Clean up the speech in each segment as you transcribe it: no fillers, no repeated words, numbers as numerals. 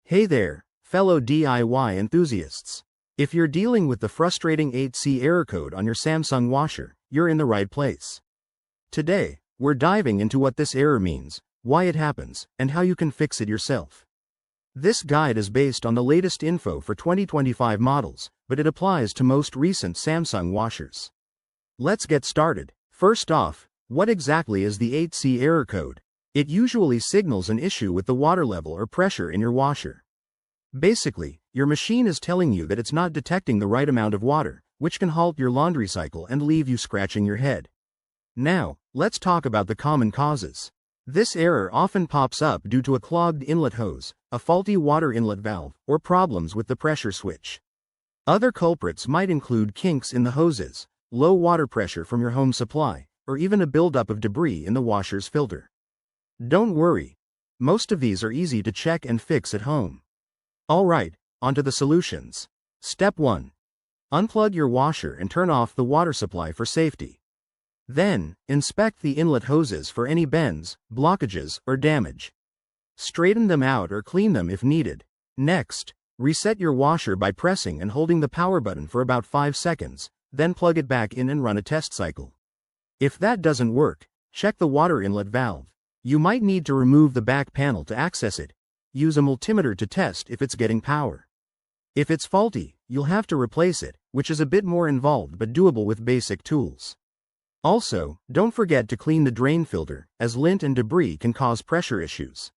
Hey there, fellow DIY enthusiasts. If you're dealing with the frustrating 8C error code on your Samsung washer, you're in the right place. Today, we're diving into what this error means, why it happens, and how you can fix it yourself. This guide is based on the latest info for 2025 models, but it applies to most recent Samsung washers. Let's get started. First off, what exactly is the 8C error code? It usually signals an issue with the water level or pressure in your washer. Basically, your machine is telling you that it's not detecting the right amount of water, which can halt your laundry cycle and leave you scratching your head. Now, let's talk about the common causes. This error often pops up due to a clogged inlet hose, a faulty water inlet valve, or problems with the pressure switch. Other culprits might include kinks in the hoses, low water pressure from your home supply, or even a buildup of debris in the washer's filter. Don't worry. Most of these are easy to check and fix at home. Alright, onto the solutions. Step 1. Unplug your washer and turn off the water supply for safety. Then, inspect the inlet hoses for any bends, blockages, or damage. Straighten them out or clean them if needed. Next, reset your washer by pressing and holding the power button for about 5 seconds, then plug it back in and run a test cycle. If that doesn't work, check the water inlet valve. You might need to remove the back panel to access it. Use a multimeter to test if it's getting power. If it's faulty, you'll have to replace it, which is a bit more involved but doable with basic tools. Also, don't forget to clean the drain filter, as lint and debris can cause pressure issues.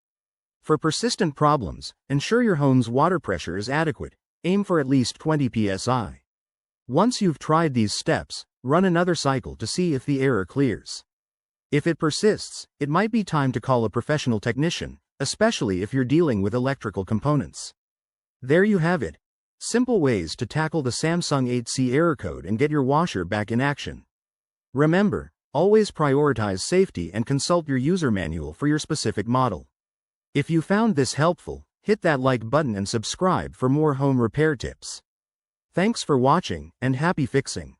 For persistent problems, ensure your home's water pressure is adequate. Aim for at least 20 psi. Once you've tried these steps, run another cycle to see if the error clears. If it persists, it might be time to call a professional technician, especially if you're dealing with electrical components. There you have it. Simple ways to tackle the Samsung 8C error code and get your washer back in action. Remember, always prioritize safety and consult your user manual for your specific model. If you found this helpful, hit that like button and subscribe for more home repair tips. Thanks for watching, and happy fixing.